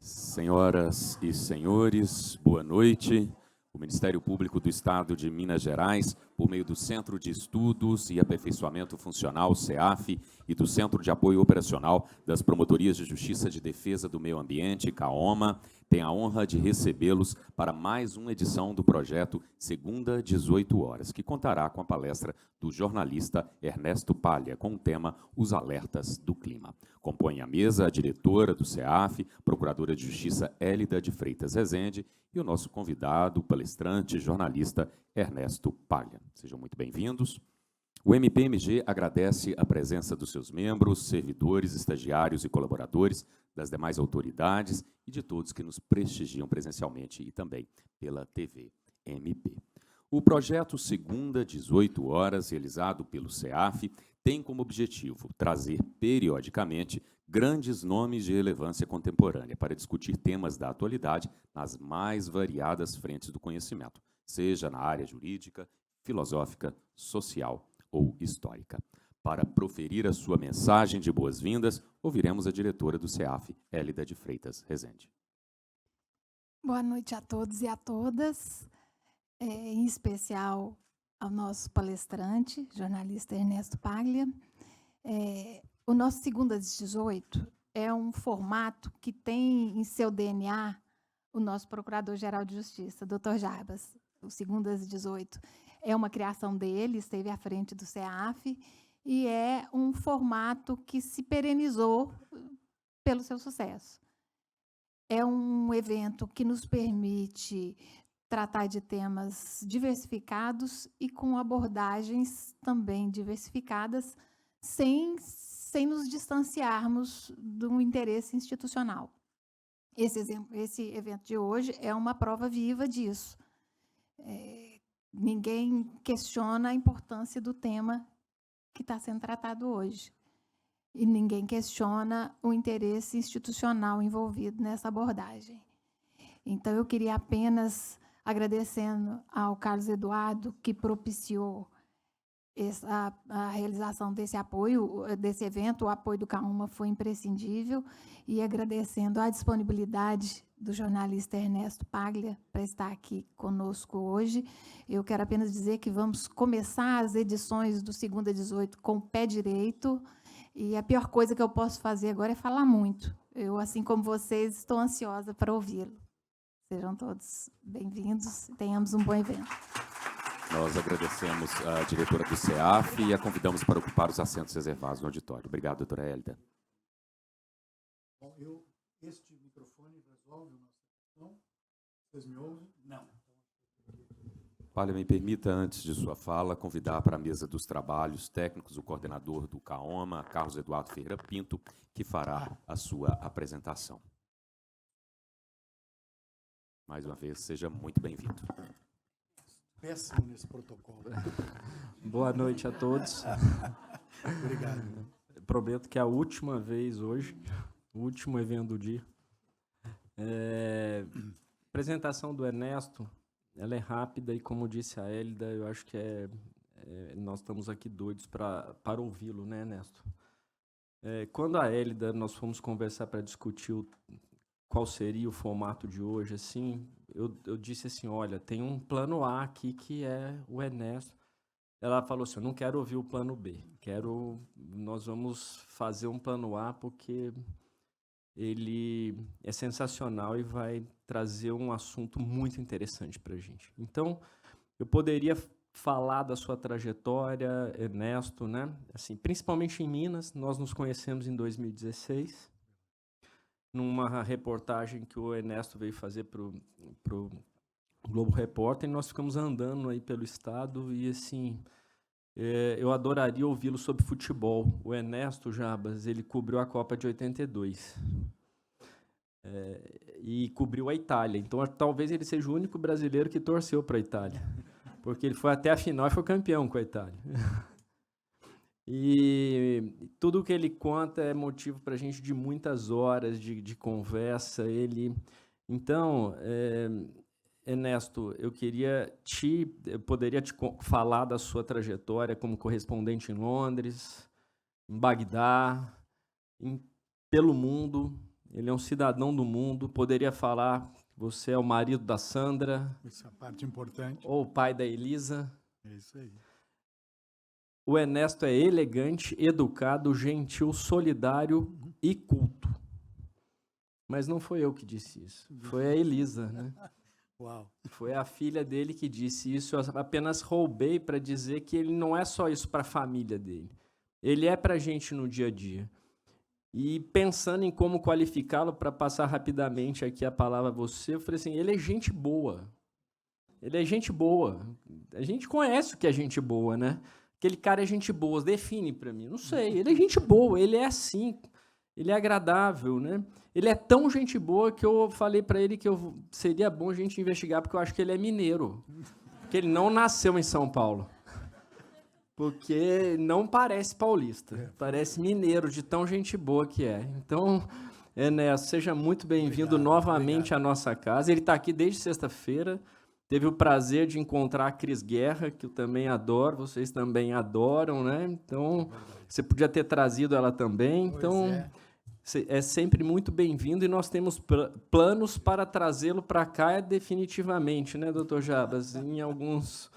Senhoras e senhores, boa noite. O Ministério Público do Estado de Minas Gerais, por meio do Centro de Estudos e Aperfeiçoamento Funcional, CEAF, e do Centro de Apoio Operacional das Promotorias de Justiça de Defesa do Meio Ambiente, CAOMA, tem a honra de recebê-los para mais uma edição do projeto Segunda, 18 horas, que contará com a palestra do jornalista Ernesto Palha, com o tema Os Alertas do Clima. Compõe a mesa a diretora do CEAF, Procuradora de Justiça Hélida de Freitas Rezende, e o nosso convidado, palestrante, jornalista Ernesto Palha. Sejam muito bem-vindos. O MPMG agradece a presença dos seus membros, servidores, estagiários e colaboradores, das demais autoridades e de todos que nos prestigiam presencialmente e também pela TV MP. O projeto Segunda, 18 horas, realizado pelo CEAF, tem como objetivo trazer periodicamente grandes nomes de relevância contemporânea para discutir temas da atualidade nas mais variadas frentes do conhecimento, seja na área jurídica, filosófica, social ou histórica. Para proferir a sua mensagem de boas-vindas, ouviremos a diretora do CEAF, Hélida de Freitas Rezende. Boa noite a todos e a todas, em especial ao nosso palestrante, jornalista Ernesto Paglia. O nosso Segunda às 18 é um formato que tem em seu DNA o nosso Procurador-Geral de Justiça, Dr. Jarbas. O Segunda às 18 é uma criação dele, esteve à frente do CEAF, e é um formato que se perenizou pelo seu sucesso. É um evento que nos permite tratar de temas diversificados e com abordagens também diversificadas, sem nos distanciarmos do interesse institucional. Esse evento de hoje é uma prova viva disso. Ninguém questiona a importância do tema que está sendo tratado hoje. E ninguém questiona o interesse institucional envolvido nessa abordagem. Então, eu queria apenas, agradecendo ao Carlos Eduardo, que propiciou a realização desse apoio, desse evento, o apoio do CAOMA foi imprescindível, e agradecendo a disponibilidade do jornalista Ernesto Paglia para estar aqui conosco hoje. Eu quero apenas dizer que vamos começar as edições do Segunda 18 com o pé direito, e a pior coisa que eu posso fazer agora é falar muito. Eu, assim como vocês, estou ansiosa para ouvi-lo. Sejam todos bem-vindos, tenhamos um bom evento. Nós agradecemos a diretora do CEAF e a convidamos para ocupar os assentos reservados no auditório. Obrigado, doutora Hélida. Bom, este microfone resolve a nossa questão? Vocês me ouvem? Não. Olha, me permita, antes de sua fala, convidar para a mesa dos trabalhos técnicos o coordenador do CAOMA, Carlos Eduardo Ferreira Pinto, que fará a sua apresentação. Mais uma vez, seja muito bem-vindo. Péssimo nesse protocolo. Boa noite a todos. Obrigado. Prometo que é a última vez hoje, o último evento do dia. Apresentação do Ernesto, ela é rápida e, como disse a Hélida, eu acho que nós estamos aqui doidos para ouvi-lo, né, Ernesto? Quando a Hélida, nós fomos conversar para discutir qual seria o formato de hoje, assim, eu disse assim, olha, tem um plano A aqui que é o Ernesto. Ela falou assim, eu não quero ouvir o plano B, nós vamos fazer um plano A porque ele é sensacional e vai trazer um assunto muito interessante para a gente. Então, eu poderia falar da sua trajetória, Ernesto, né? Assim, principalmente em Minas, nós nos conhecemos em 2016, numa reportagem que o Ernesto veio fazer para o Globo Repórter, e nós ficamos andando aí pelo estado e, assim, eu adoraria ouvi-lo sobre futebol. O Ernesto Jarbas, ele cobriu a Copa de 82 e cobriu a Itália. Então, talvez ele seja o único brasileiro que torceu para a Itália, porque ele foi até a final e foi campeão com a Itália. E tudo o que ele conta é motivo para a gente de muitas horas de conversa. Então, Ernesto, eu poderia te falar da sua trajetória como correspondente em Londres, em Bagdá, pelo mundo, ele é um cidadão do mundo, poderia falar, você é o marido da Sandra, Essa é a parte importante. ou o pai da Elisa. É isso aí. O Ernesto é elegante, educado, gentil, solidário e culto. Mas não foi eu que disse isso, foi a Elisa, né? Uau. Foi a filha dele que disse isso. Eu apenas roubei para dizer que ele não é só isso para a família dele. Ele é para a gente no dia a dia. E pensando em como qualificá-lo, para passar rapidamente aqui a palavra a você, eu falei assim, ele é gente boa. Ele é gente boa. A gente conhece o que é gente boa, né? Aquele cara é gente boa, define para mim. Não sei, ele é gente boa, ele é assim, ele é agradável, né? Ele é tão gente boa que eu falei para ele que seria bom a gente investigar, porque eu acho que ele é mineiro. Porque ele não nasceu em São Paulo. Porque não parece paulista, parece mineiro, de tão gente boa que é. Então, Ernesto, seja muito bem-vindo novamente à nossa casa. Ele está aqui desde sexta-feira. Teve o prazer de encontrar a Cris Guerra, que eu também adoro, vocês também adoram, né? Então, você podia ter trazido ela também. Então, é sempre muito bem-vindo e nós temos planos para trazê-lo para cá definitivamente, né, doutor Jabas? Em alguns...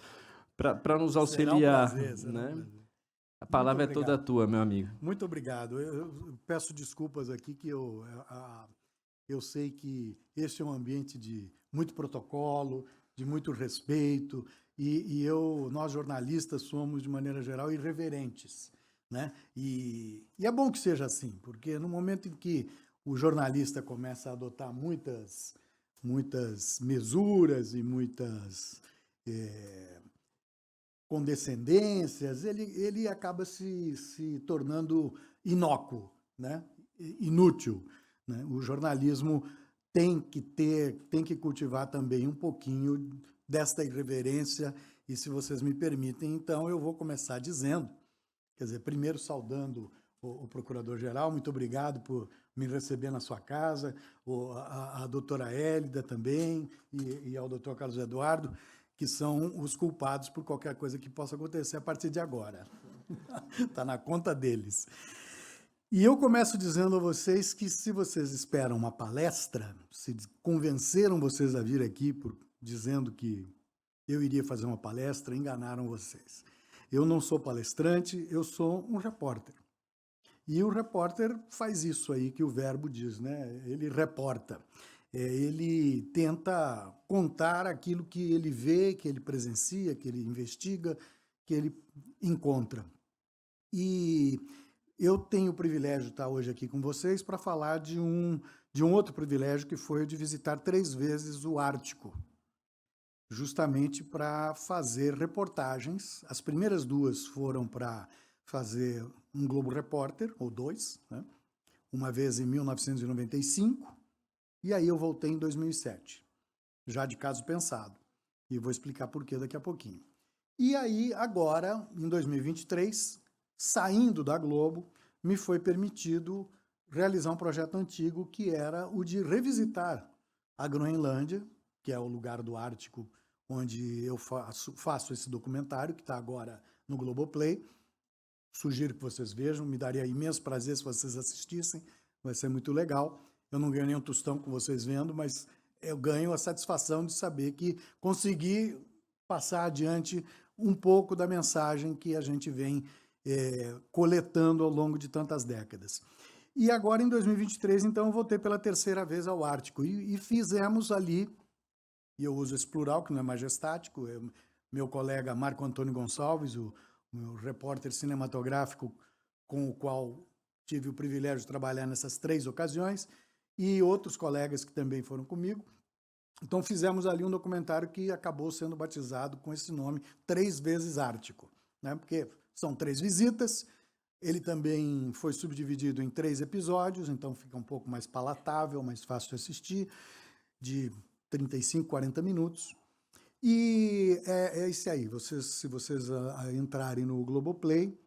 para nos auxiliar. Será um prazer, né? A palavra é toda tua, meu amigo. Muito obrigado. Eu peço desculpas aqui, que eu sei que este é um ambiente de muito protocolo, de muito respeito, e nós jornalistas somos, de maneira geral, irreverentes, né? E é bom que seja assim, porque no momento em que o jornalista começa a adotar muitas mesuras e muitas condescendências, ele acaba se tornando inócuo, né? Inútil, né? O jornalismo tem que cultivar também um pouquinho desta irreverência, e se vocês me permitem, então eu vou começar dizendo, quer dizer, primeiro saudando o Procurador-Geral, muito obrigado por me receber na sua casa, a doutora Hélida também, e ao doutor Carlos Eduardo, que são os culpados por qualquer coisa que possa acontecer a partir de agora. Está na conta deles. E eu começo dizendo a vocês que, se vocês esperam uma palestra, se convenceram vocês a vir aqui dizendo que eu iria fazer uma palestra, enganaram vocês. Eu não sou palestrante, eu sou um repórter. E o repórter faz isso aí que o verbo diz, né? Ele reporta. Ele tenta contar aquilo que ele vê, que ele presencia, que ele investiga, que ele encontra. E eu tenho o privilégio de estar hoje aqui com vocês para falar de um outro privilégio, que foi o de visitar 3 vezes o Ártico, justamente para fazer reportagens. As primeiras 2 foram para fazer um Globo Repórter, ou 2, né? Uma vez em 1995, e aí eu voltei em 2007, já de caso pensado. E vou explicar por quê daqui a pouquinho. E aí, agora, em 2023, saindo da Globo, me foi permitido realizar um projeto antigo, que era o de revisitar a Groenlândia, que é o lugar do Ártico onde eu faço esse documentário, que está agora no Globoplay. Sugiro que vocês vejam, me daria imenso prazer se vocês assistissem, vai ser muito legal. Eu não ganho nenhum tostão com vocês vendo, mas eu ganho a satisfação de saber que consegui passar adiante um pouco da mensagem que a gente vem coletando ao longo de tantas décadas. E agora, em 2023, então, eu voltei pela 3ª vez ao Ártico, e fizemos ali, e eu uso esse plural, que não é majestático, meu colega Marco Antônio Gonçalves, o meu repórter cinematográfico, com o qual tive o privilégio de trabalhar nessas 3 ocasiões, e outros colegas que também foram comigo. Então, fizemos ali um documentário que acabou sendo batizado com esse nome, 3 vezes Ártico, né? Porque são 3 visitas. Ele também foi subdividido em 3 episódios, então fica um pouco mais palatável, mais fácil de assistir, de 35, 40 minutos. E é isso aí. Se vocês entrarem no Globoplay,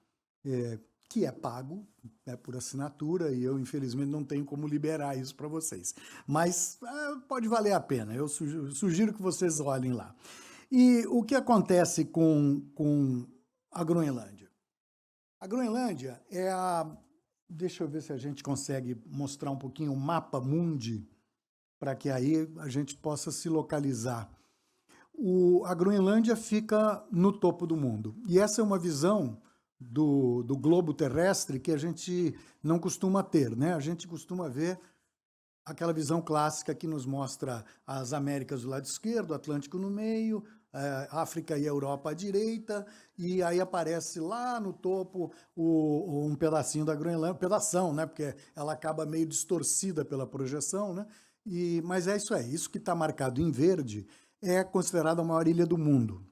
que é pago, por assinatura, e eu, infelizmente, não tenho como liberar isso para vocês. Mas pode valer a pena, eu sugiro que vocês olhem lá. E o que acontece com a Groenlândia? A Groenlândia Deixa eu ver se a gente consegue mostrar um pouquinho o mapa mundi, para que aí a gente possa se localizar. A Groenlândia fica no topo do mundo. E essa é uma visão do globo terrestre que a gente não costuma ter, né? A gente costuma ver aquela visão clássica que nos mostra as Américas do lado esquerdo, o Atlântico no meio, África e Europa à direita, e aí aparece lá no topo um pedacinho da Groenlândia, pedação, né? Porque ela acaba meio distorcida pela projeção, né? Mas é isso que está marcado em verde, é considerada a maior ilha do mundo.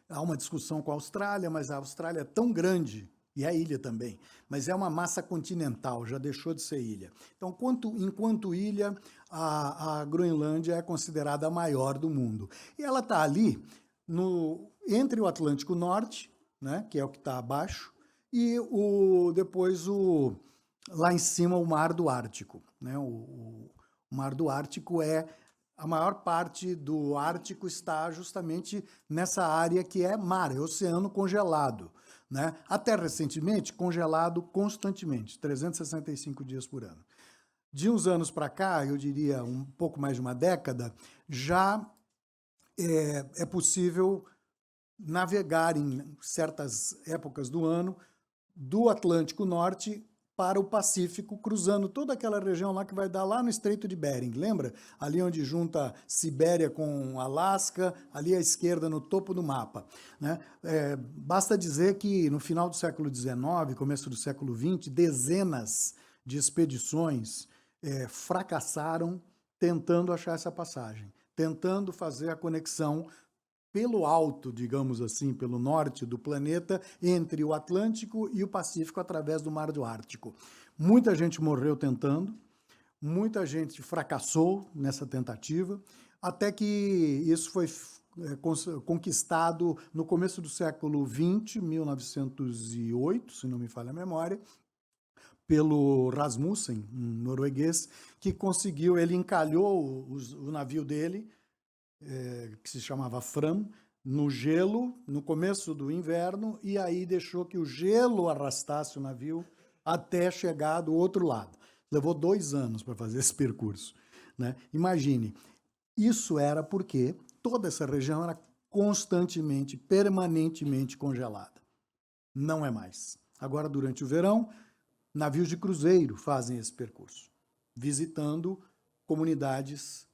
Há uma discussão com a Austrália, mas a Austrália é tão grande, e a ilha também, mas é uma massa continental, já deixou de ser ilha. Então, enquanto ilha, a Groenlândia é considerada a maior do mundo. E ela está ali, entre o Atlântico Norte, né, que é o que está abaixo, e depois lá em cima o Mar do Ártico. Né? O Mar do Ártico a maior parte do Ártico está justamente nessa área que é mar, é oceano congelado. Né? Até recentemente, congelado constantemente, 365 dias por ano. De uns anos para cá, eu diria um pouco mais de uma década, já é possível navegar em certas épocas do ano do Atlântico Norte para o Pacífico, cruzando toda aquela região lá que vai dar lá no Estreito de Bering, lembra? Ali onde junta Sibéria com Alasca, ali à esquerda, no topo do mapa. Né? Basta dizer que no final do século XIX, começo do século XX, dezenas de expedições fracassaram tentando achar essa passagem, tentando fazer a conexão pelo alto, digamos assim, pelo norte do planeta, entre o Atlântico e o Pacífico através do Mar do Ártico. Muita gente morreu tentando, muita gente fracassou nessa tentativa, até que isso foi conquistado no começo do século XX, 1908, se não me falha a memória, pelo Rasmussen, um norueguês, que conseguiu, ele encalhou o navio dele, que se chamava Fram, no gelo, no começo do inverno, e aí deixou que o gelo arrastasse o navio até chegar do outro lado. Levou 2 anos para fazer esse percurso. Né? Imagine, isso era porque toda essa região era constantemente, permanentemente congelada. Não é mais. Agora, durante o verão, navios de cruzeiro fazem esse percurso, visitando comunidades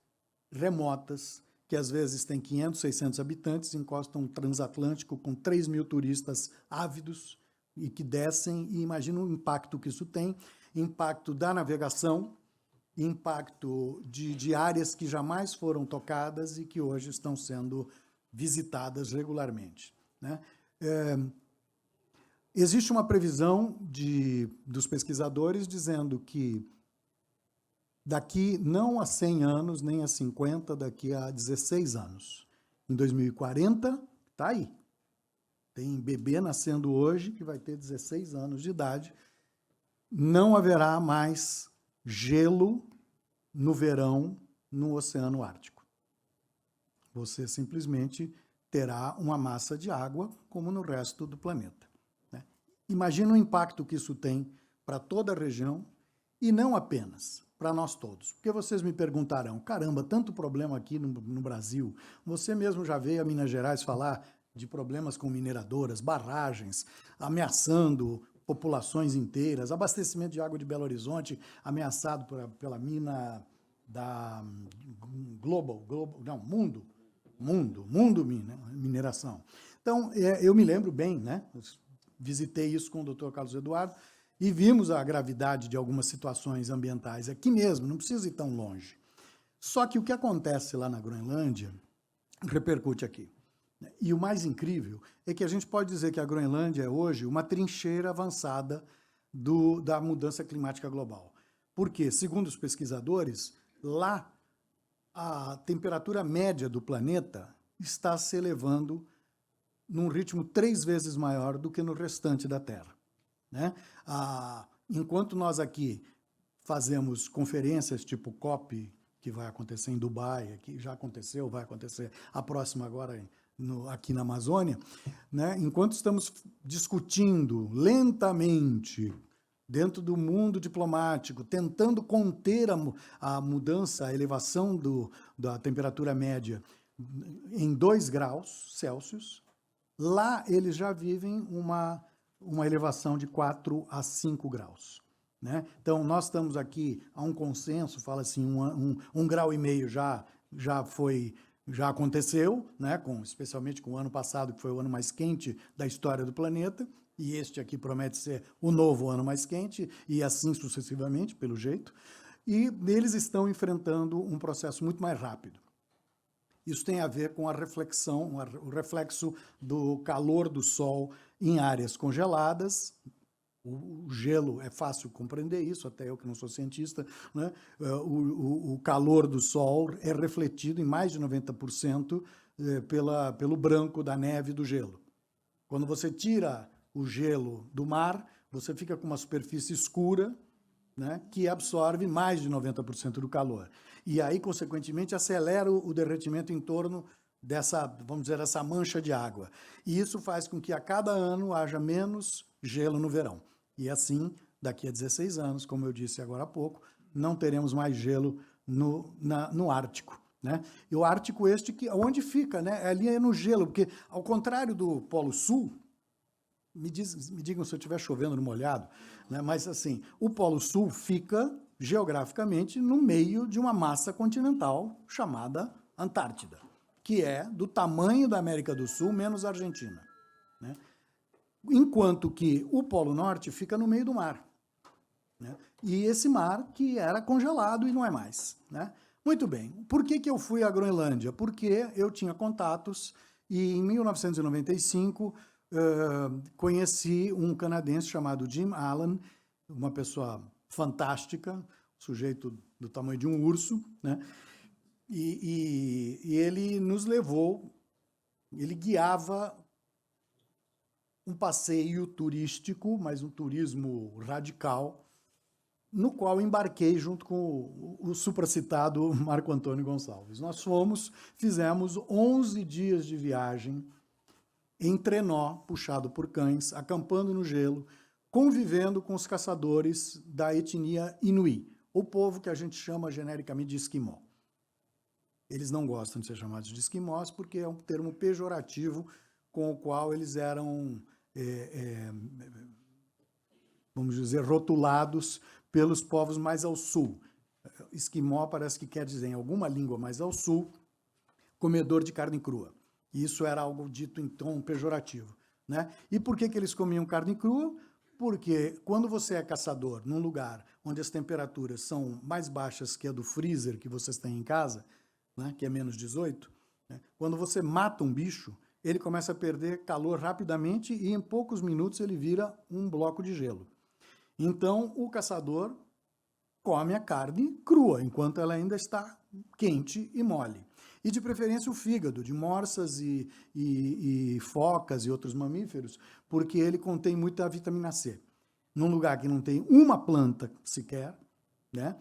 remotas, que às vezes tem 500, 600 habitantes, encostam um transatlântico com 3 mil turistas ávidos e que descem, e imagina o impacto que isso tem, impacto da navegação, impacto de áreas que jamais foram tocadas e que hoje estão sendo visitadas regularmente. Né? Existe uma previsão dos pesquisadores dizendo que daqui não a 100 anos, nem a 50, daqui a 16 anos. Em 2040, está aí. Tem bebê nascendo hoje que vai ter 16 anos de idade. Não haverá mais gelo no verão no Oceano Ártico. Você simplesmente terá uma massa de água como no resto do planeta. Né? Imagina o impacto que isso tem para toda a região e não apenas para nós todos. Porque vocês me perguntarão, caramba, tanto problema aqui no Brasil, você mesmo já veio a Minas Gerais falar de problemas com mineradoras, barragens, ameaçando populações inteiras, abastecimento de água de Belo Horizonte ameaçado pela mina da Mundo Mineração. Então, eu me lembro bem, né? Visitei isso com o Dr. Carlos Eduardo, e vimos a gravidade de algumas situações ambientais aqui mesmo, não precisa ir tão longe. Só que o que acontece lá na Groenlândia repercute aqui. E o mais incrível é que a gente pode dizer que a Groenlândia é hoje uma trincheira avançada da mudança climática global. Porque, segundo os pesquisadores, lá a temperatura média do planeta está se elevando num ritmo 3 vezes maior do que no restante da Terra. Né? Enquanto nós aqui fazemos conferências tipo COP, que vai acontecer em Dubai, que já aconteceu, vai acontecer a próxima agora aqui na Amazônia, né? Enquanto estamos discutindo lentamente dentro do mundo diplomático, tentando conter a mudança, a elevação da temperatura média em 2 graus Celsius, lá eles já vivem uma elevação de 4 a 5 graus. Né? Então, nós estamos aqui a um consenso, fala assim, 1,5 grau já aconteceu, né? Especialmente com o ano passado, que foi o ano mais quente da história do planeta, e este aqui promete ser o novo ano mais quente, e assim sucessivamente, pelo jeito, e eles estão enfrentando um processo muito mais rápido. Isso tem a ver com a reflexão, o reflexo do calor do Sol em áreas congeladas. O gelo, é fácil compreender isso, até eu que não sou cientista, né? O calor do Sol é refletido em mais de 90% pelo branco da neve e do gelo. Quando você tira o gelo do mar, você fica com uma superfície escura, né, que absorve mais de 90% do calor. E aí, consequentemente, acelera o derretimento em torno dessa, vamos dizer, essa mancha de água. E isso faz com que a cada ano haja menos gelo no verão. E assim, daqui a 16 anos, como eu disse agora há pouco, não teremos mais gelo no Ártico. Né? E o Ártico onde fica, né? Ali é no gelo, porque ao contrário do Polo Sul, me digam se eu estiver chovendo no molhado, né? Mas assim, o Polo Sul fica geograficamente no meio de uma massa continental chamada Antártida, que é do tamanho da América do Sul menos a Argentina. Né? Enquanto que o Polo Norte fica no meio do mar. Né? E esse mar que era congelado e não é mais. Né? Muito bem. Por que eu fui à Groenlândia? Porque eu tinha contatos e em 1995 conheci um canadense chamado Jim Allen, uma pessoa fantástica, sujeito do tamanho de um urso, né? E ele nos levou, ele guiava um passeio turístico, mas um turismo radical, no qual embarquei junto com o supracitado Marco Antônio Gonçalves. Nós fizemos 11 dias de viagem em trenó, puxado por cães, acampando no gelo, convivendo com os caçadores da etnia Inuit, o povo que a gente chama genericamente de esquimó. Eles não gostam de ser chamados de esquimós porque é um termo pejorativo com o qual eles eram, vamos dizer, rotulados pelos povos mais ao sul. Esquimó parece que quer dizer, em alguma língua mais ao sul, comedor de carne crua. E isso era algo dito em tom pejorativo. Né? E por que eles comiam carne crua? Porque quando você é caçador num lugar onde as temperaturas são mais baixas que a do freezer que vocês têm em casa, né, que é menos 18, né, quando você mata um bicho, ele começa a perder calor rapidamente e em poucos minutos ele vira um bloco de gelo. Então, o caçador come a carne crua, enquanto ela ainda está quente e mole. E, de preferência, o fígado de morsas e focas e outros mamíferos, porque ele contém muita vitamina C. Num lugar que não tem uma planta sequer, né?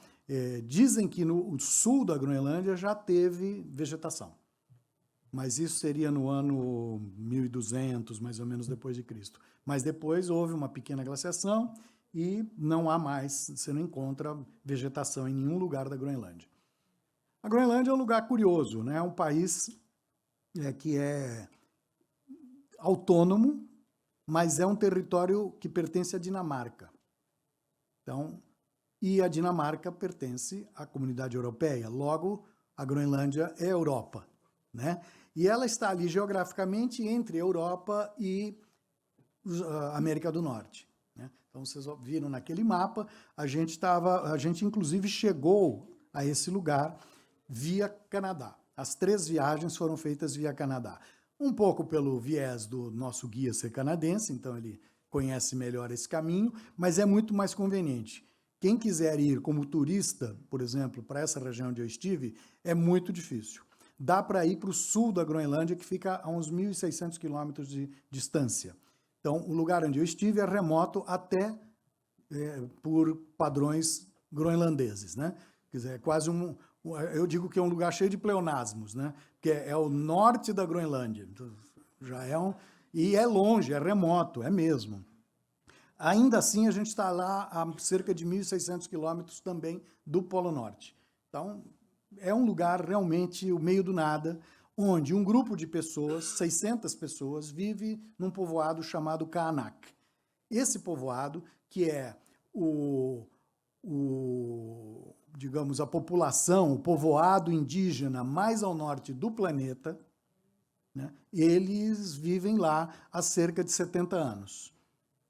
Dizem que no sul da Groenlândia já teve vegetação. Mas isso seria no ano 1200, mais ou menos depois de Cristo. Mas depois houve uma pequena glaciação e não há mais, você não encontra vegetação em nenhum lugar da Groenlândia. A Groenlândia é um lugar curioso, né? É um país que é autônomo, mas é um território que pertence à Dinamarca. Então, e a Dinamarca pertence à Comunidade Europeia. Logo, a Groenlândia é Europa, né? E ela está ali geograficamente entre Europa e América do Norte. Né? Então, vocês viram naquele mapa, a gente inclusive chegou a esse lugar via Canadá. As 3 viagens foram feitas via Canadá. Um pouco pelo viés do nosso guia ser canadense, então ele conhece melhor esse caminho, mas é muito mais conveniente. Quem quiser ir como turista, por exemplo, para essa região onde eu estive, é muito difícil. Dá para ir para o sul da Groenlândia, que fica a uns 1.600 quilômetros de distância. Então, o lugar onde eu estive é remoto até por padrões groenlandeses, né? Quer dizer, é quase eu digo que é um lugar cheio de pleonasmos, né? Porque é o norte da Groenlândia. Então, já é e é longe, é remoto, é mesmo. Ainda assim, a gente está lá a cerca de 1.600 quilômetros também do Polo Norte. Então, é um lugar realmente o meio do nada, onde um grupo de pessoas, 600 pessoas, vive num povoado chamado Kaanak. Esse povoado, que é digamos, a população, o povoado indígena mais ao norte do planeta, né, eles vivem lá há cerca de 70 anos.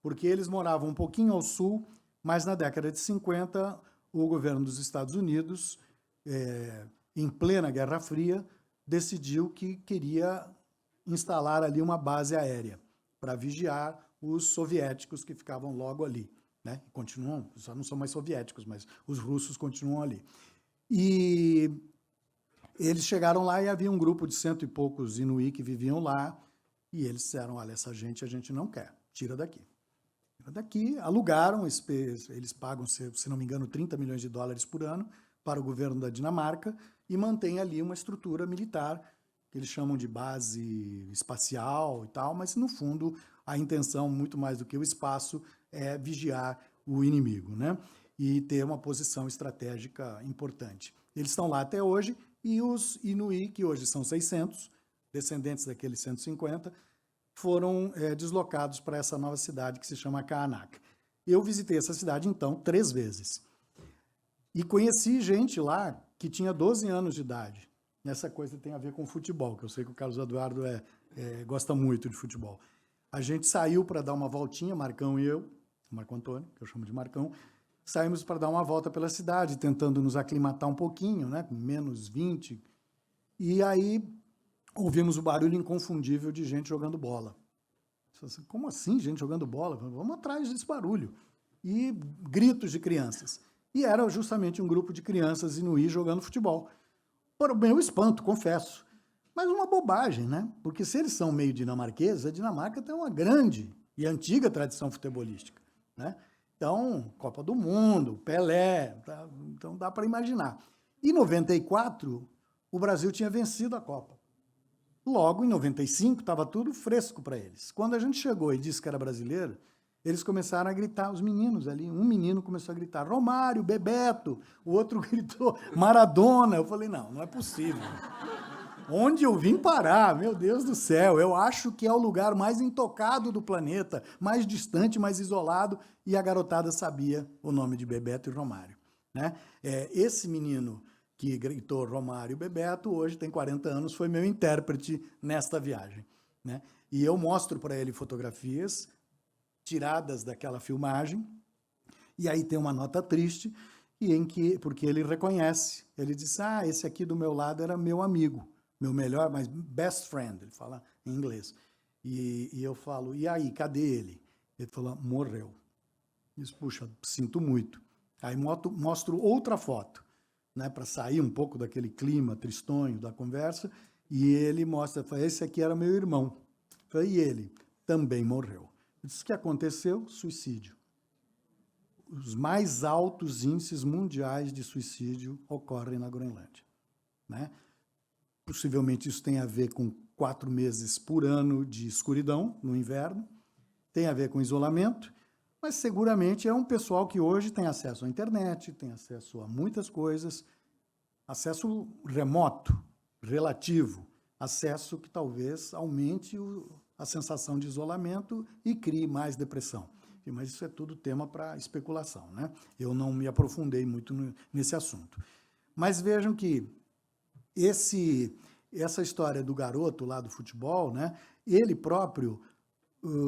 Porque eles moravam um pouquinho ao sul, mas na década de 50, o governo dos Estados Unidos, em plena Guerra Fria, decidiu que queria instalar ali uma base aérea para vigiar os soviéticos que ficavam logo ali. Né? Continuam, só não são mais soviéticos, mas os russos continuam ali. E eles chegaram lá e havia um grupo de 100 e poucos inuí que viviam lá, e eles disseram, olha, essa gente a gente não quer, tira daqui. Tira daqui, alugaram, eles pagam, se não me engano, 30 milhões de dólares por ano para o governo da Dinamarca e mantém ali uma estrutura militar, que eles chamam de base espacial e tal, mas no fundo a intenção, muito mais do que o espaço, é vigiar o inimigo, né? E ter uma posição estratégica importante. Eles estão lá até hoje, e os Inuí, que hoje são 600, descendentes daqueles 150, foram deslocados para essa nova cidade que se chama Kaanak. Eu visitei essa cidade, então, 3 vezes. E conheci gente lá que tinha 12 anos de idade. Essa coisa tem a ver com futebol, que eu sei que o Carlos Eduardo gosta muito de futebol. A gente saiu para dar uma voltinha, Marcão e eu, Marco Antônio, que eu chamo de Marcão, saímos para dar uma volta pela cidade, tentando nos aclimatar um pouquinho, né, com menos 20, e aí ouvimos o barulho inconfundível de gente jogando bola. Como assim, gente jogando bola? Vamos atrás desse barulho. E gritos de crianças. E era justamente um grupo de crianças inuí jogando futebol. Para o meu espanto, confesso. Mas uma bobagem, né? Porque se eles são meio dinamarqueses, a Dinamarca tem uma grande e antiga tradição futebolística, né? Então, Copa do Mundo, Pelé, tá? Então dá para imaginar. Em 94, o Brasil tinha vencido a Copa. Logo, em 95, estava tudo fresco para eles. Quando a gente chegou e disse que era brasileiro, eles começaram a gritar, os meninos ali, um menino começou a gritar, Romário, Bebeto, o outro gritou, Maradona. Eu falei, não é possível. Onde eu vim parar? Meu Deus do céu, eu acho que é o lugar mais intocado do planeta, mais distante, mais isolado, e a garotada sabia o nome de Bebeto e Romário, né? Esse menino que gritou Romário e Bebeto, hoje tem 40 anos, foi meu intérprete nesta viagem, né? E eu mostro para ele fotografias tiradas daquela filmagem, e aí tem uma nota triste, porque ele reconhece, ele diz, esse aqui do meu lado era meu amigo, meu melhor, mas best friend, ele fala em inglês. E eu falo, e aí, cadê ele? Ele fala, morreu. Eu disse, puxa, sinto muito. Aí mostro outra foto, né, para sair um pouco daquele clima tristonho da conversa, e ele mostra, fala, esse aqui era meu irmão. Fala, e ele também morreu. Eu disse, o que aconteceu? Suicídio. Os mais altos índices mundiais de suicídio ocorrem na Groenlândia, né? Possivelmente isso tem a ver com 4 meses por ano de escuridão no inverno, tem a ver com isolamento, mas seguramente é um pessoal que hoje tem acesso à internet, tem acesso a muitas coisas, acesso remoto, relativo, acesso que talvez aumente a sensação de isolamento e crie mais depressão. Mas isso é tudo tema para especulação, né? Eu não me aprofundei muito nesse assunto. Mas vejam que essa história do garoto lá do futebol, né, ele próprio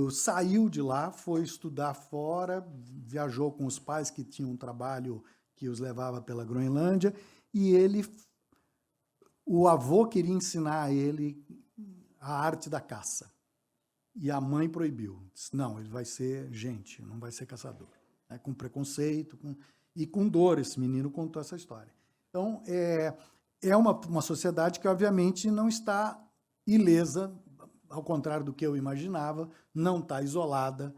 saiu de lá, foi estudar fora, viajou com os pais que tinham um trabalho que os levava pela Groenlândia, e o avô queria ensinar a ele a arte da caça. E a mãe proibiu. Disse, não, ele vai ser gente, não vai ser caçador. Né, com preconceito e com dor, esse menino contou essa história. Então, é uma sociedade que, obviamente, não está ilesa, ao contrário do que eu imaginava, não está isolada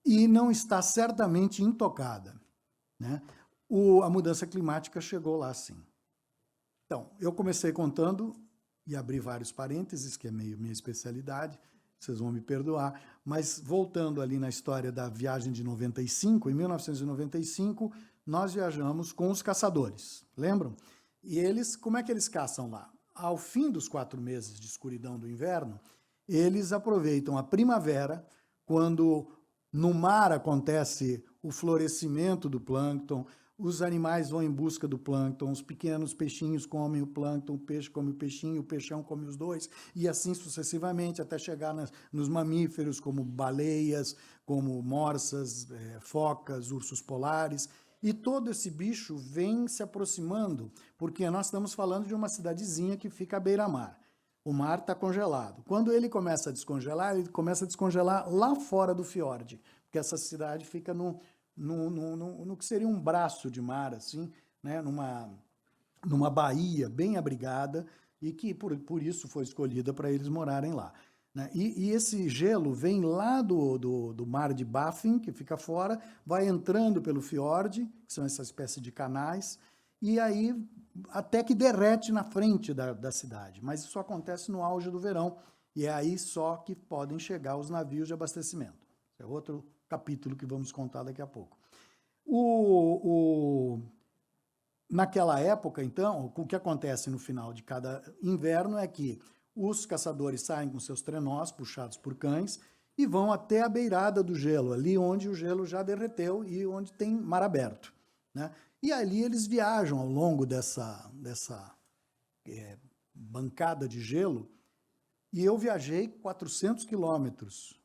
e não está certamente intocada, né? A mudança climática chegou lá, sim. Então, eu comecei contando, e abri vários parênteses, que é meio minha especialidade, vocês vão me perdoar, mas voltando ali na história da viagem de 95, em 1995, nós viajamos com os caçadores, lembram? E eles, como é que eles caçam lá? Ao fim dos 4 meses de escuridão do inverno, eles aproveitam a primavera, quando no mar acontece o florescimento do plâncton, os animais vão em busca do plâncton, os pequenos peixinhos comem o plâncton, o peixe come o peixinho, o peixão come os dois, e assim sucessivamente, até chegar nos mamíferos, como baleias, como morsas, focas, ursos polares. E todo esse bicho vem se aproximando, porque nós estamos falando de uma cidadezinha que fica à beira-mar. O mar está congelado. Quando ele começa a descongelar, ele começa a descongelar lá fora do fiord, porque essa cidade fica no que seria um braço de mar, assim, né, numa baía bem abrigada, e que por isso foi escolhida para eles morarem lá. Né? E esse gelo vem lá do mar de Baffin, que fica fora, vai entrando pelo fiord, que são essa espécie de canais, e aí até que derrete na frente da cidade. Mas isso acontece no auge do verão, e é aí só que podem chegar os navios de abastecimento. É outro capítulo que vamos contar daqui a pouco. Naquela época, então, o que acontece no final de cada inverno é que os caçadores saem com seus trenós, puxados por cães, e vão até a beirada do gelo, ali onde o gelo já derreteu e onde tem mar aberto. Né? E ali eles viajam ao longo dessa bancada de gelo, e eu viajei 400 quilômetros.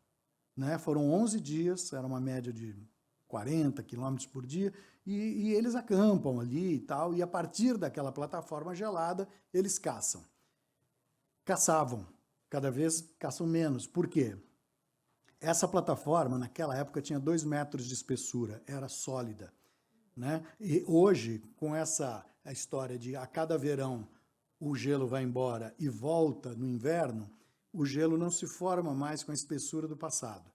Né? Foram 11 dias, era uma média de 40 quilômetros por dia, e eles acampam ali e tal, e a partir daquela plataforma gelada, eles caçam. Caçavam, cada vez caçam menos. Por quê? Essa plataforma, naquela época, tinha 2 metros de espessura, era sólida. Né? E hoje, com a história de a cada verão o gelo vai embora e volta no inverno, o gelo não se forma mais com a espessura do passado.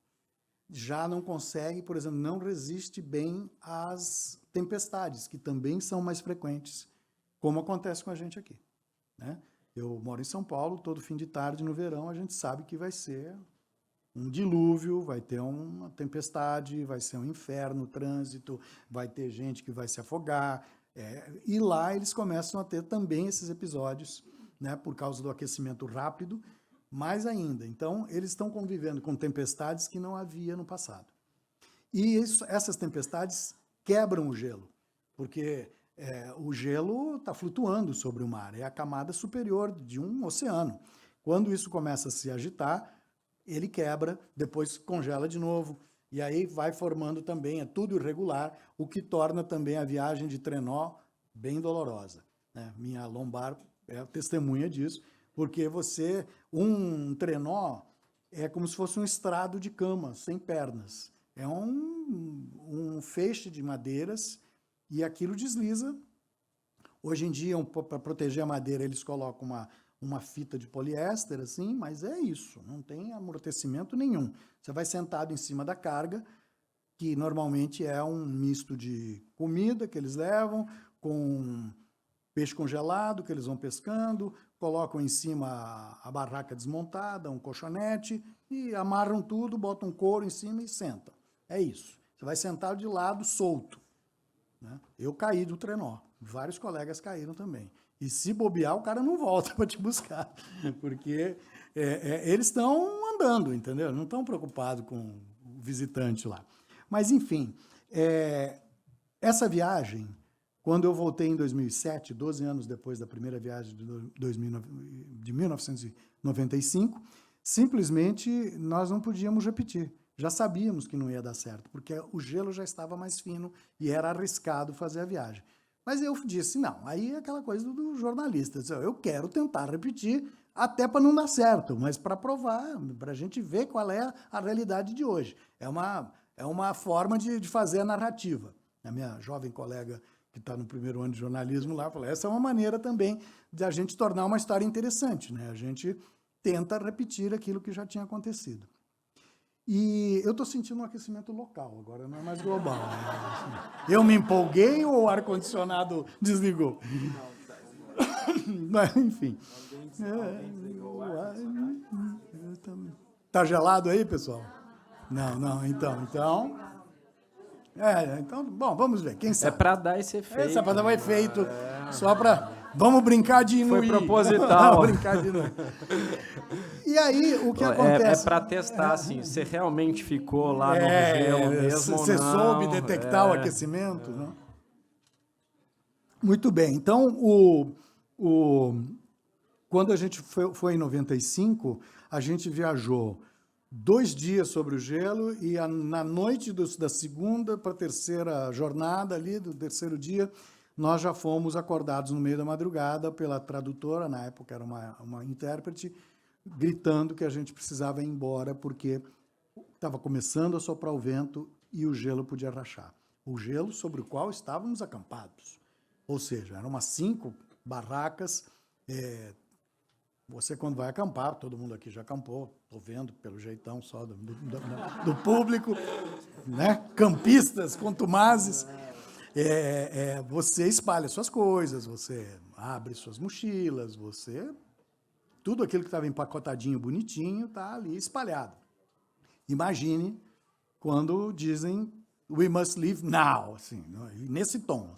Já não consegue, por exemplo, não resiste bem às tempestades, que também são mais frequentes, como acontece com a gente aqui. Né? Eu moro em São Paulo, todo fim de tarde no verão a gente sabe que vai ser um dilúvio, vai ter uma tempestade, vai ser um inferno, trânsito, vai ter gente que vai se afogar. E lá eles começam a ter também esses episódios, né, por causa do aquecimento rápido, mais ainda. Então, eles estão convivendo com tempestades que não havia no passado. E essas tempestades quebram o gelo, porque o gelo está flutuando sobre o mar, é a camada superior de um oceano. Quando isso começa a se agitar, ele quebra, depois congela de novo, e aí vai formando também, é tudo irregular, o que torna também a viagem de trenó bem dolorosa. Né? Minha lombar é testemunha disso, porque um trenó é como se fosse um estrado de cama, sem pernas. É um feixe de madeiras e aquilo desliza. Hoje em dia, para proteger a madeira, eles colocam uma fita de poliéster, assim, mas é isso, não tem amortecimento nenhum. Você vai sentado em cima da carga, que normalmente é um misto de comida que eles levam, com peixe congelado que eles vão pescando, colocam em cima a barraca desmontada, um colchonete, e amarram tudo, botam um couro em cima e sentam. É isso. Você vai sentado de lado, solto. Né? Eu caí do trenó, vários colegas caíram também. E se bobear, o cara não volta para te buscar, porque eles estão andando, entendeu? Não estão preocupados com o visitante lá. Mas, enfim, essa viagem, quando eu voltei em 2007, 12 anos depois da primeira viagem de 1995, simplesmente nós não podíamos repetir. Já sabíamos que não ia dar certo, porque o gelo já estava mais fino e era arriscado fazer a viagem. Mas eu disse, não, aí é aquela coisa do jornalista, eu quero tentar repetir até para não dar certo, mas para provar, para a gente ver qual é a realidade de hoje. É uma forma de fazer a narrativa. A minha jovem colega que está no primeiro ano de jornalismo lá, falou, essa é uma maneira também de a gente tornar uma história interessante, né? A gente tenta repetir aquilo que já tinha acontecido. E eu estou sentindo um aquecimento local, agora não é mais global. Né? Eu me empolguei ou o ar-condicionado desligou? Mas, enfim. Tá gelado aí, pessoal? Não, então... então, bom, vamos ver, quem É sabe. para dar esse efeito. É para dar um efeito, só para... Vamos brincar de Inuí. Foi proposital. Vamos brincar de Inuí. E aí, o que acontece... É para testar, assim, você realmente ficou lá no gelo mesmo Você ou não? soube detectar o aquecimento, não? Muito bem. Então, quando a gente foi em 95, a gente viajou 2 dias sobre o gelo e na noite da segunda para a terceira jornada ali, do terceiro dia, nós já fomos acordados no meio da madrugada pela tradutora, na época era uma intérprete, gritando que a gente precisava ir embora porque estava começando a soprar o vento e o gelo podia rachar. O gelo sobre o qual estávamos acampados. Ou seja, eram umas 5 barracas. Você, quando vai acampar, todo mundo aqui já acampou, estou vendo pelo jeitão só do público, né? Campistas, contumazes. Você espalha suas coisas, você abre suas mochilas, tudo aquilo que estava empacotadinho, bonitinho, está ali espalhado. Imagine quando dizem "we must leave now", assim, nesse tom.